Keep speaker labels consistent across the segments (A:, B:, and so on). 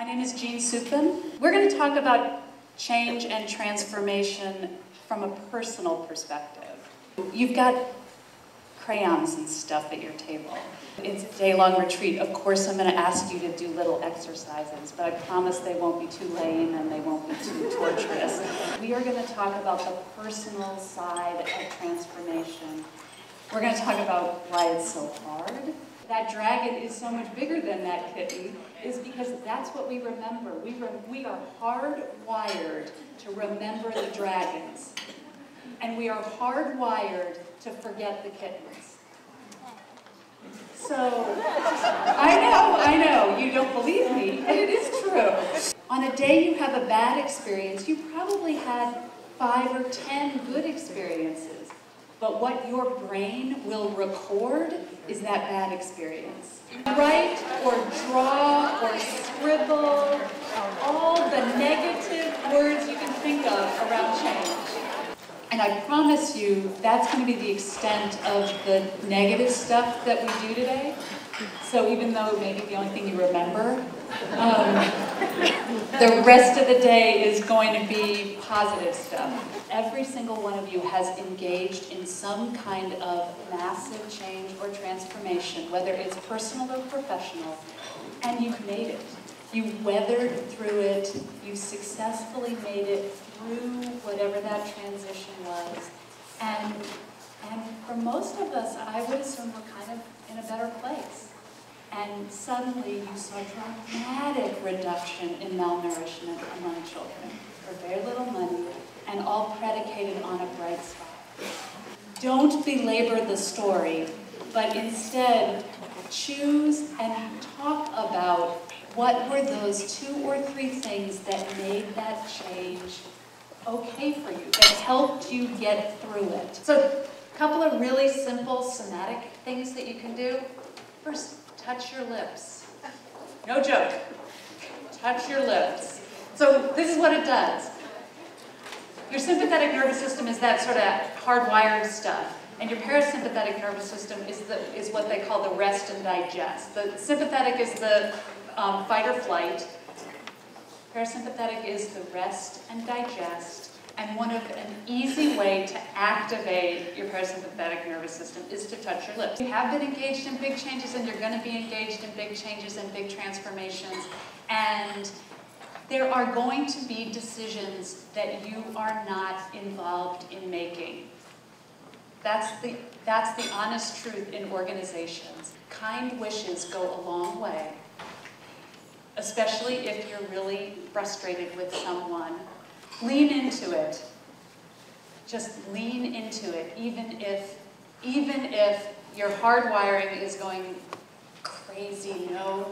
A: My name is Jeanne Supin. We're going to talk about change and transformation from a personal perspective. You've got crayons and stuff at your table. It's a day-long retreat. Of course, I'm going to ask you to do little exercises, but I promise they won't be too lame and they won't be too torturous. We are going to talk about the personal side of transformation. We're going to talk about why it's so hard. That dragon is so much bigger than that kitten is because that's what we remember. We are hardwired to remember the dragons. And we are hardwired to forget the kittens. So, I know, you don't believe me, but it is true. On a day you have a bad experience, you probably had 5 or 10 good experiences. But what your brain will record is that bad experience. Write or draw or scribble all the negative words you can think of around change. And I promise you, that's going to be the extent of the negative stuff that we do today. So even though it may be the only thing you remember, the rest of the day is going to be positive stuff. Every single one of you has engaged in some kind of massive change or transformation, whether it's personal or professional, and you've made it. You weathered through it, you successfully made it through whatever that transition was. And for most of us, I would assume we're kind of in a better place. And suddenly you saw dramatic reduction in malnourishment among children for very little money, and all predicated on a bright spot. Don't belabor the story, but instead choose and talk about what were those 2 or 3 things that made that change okay for you, that helped you get through it. So a couple of really simple somatic things that you can do. First, touch your lips. No joke. Touch your lips. So this is what it does. Your sympathetic nervous system is that sort of hardwired stuff. And your parasympathetic nervous system is what they call the rest and digest. The sympathetic is the fight or flight. Parasympathetic is the rest and digest. And an easy way to activate your parasympathetic nervous system is to touch your lips. You have been engaged in big changes, and you're going to be engaged in big changes and big transformations. And there are going to be decisions that you are not involved in making. That's the honest truth in organizations. Kind wishes go a long way, especially if you're really frustrated with someone. Lean into it. Just lean into it, even if your hardwiring is going crazy. No,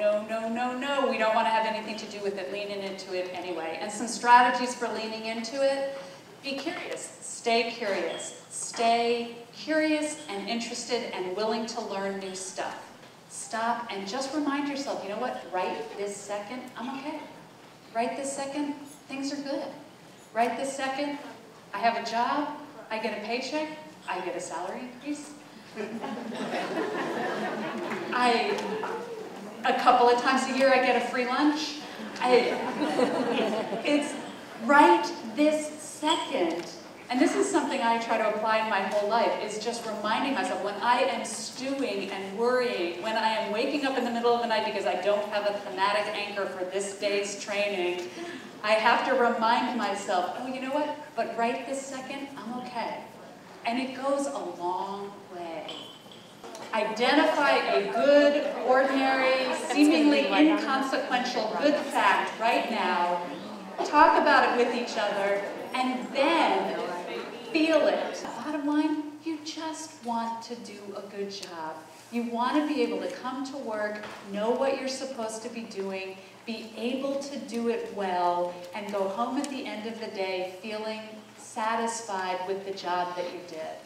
A: we don't want to have anything to do with it. Lean into it anyway. And some strategies for leaning into it: be curious. Stay curious. Stay curious and interested and willing to learn new stuff. Stop and just remind yourself, you know what? Right this second, I'm okay. Right this second, things are good. Right this second, I have a job, I get a paycheck, I get a salary increase. A couple of times a year I get a free lunch. It's right this second. And this is something I try to apply in my whole life, is just reminding myself when I am stewing and worrying, when I am waking up in the middle of the night because I don't have a thematic anchor for this day's training, I have to remind myself, oh, you know what? But right this second, I'm okay. And it goes a long way. Identify a good, ordinary, seemingly inconsequential good fact right now. Talk about it with each other, and then feel it. Bottom line, you just want to do a good job. You want to be able to come to work, know what you're supposed to be doing, be able to do it well, and go home at the end of the day feeling satisfied with the job that you did.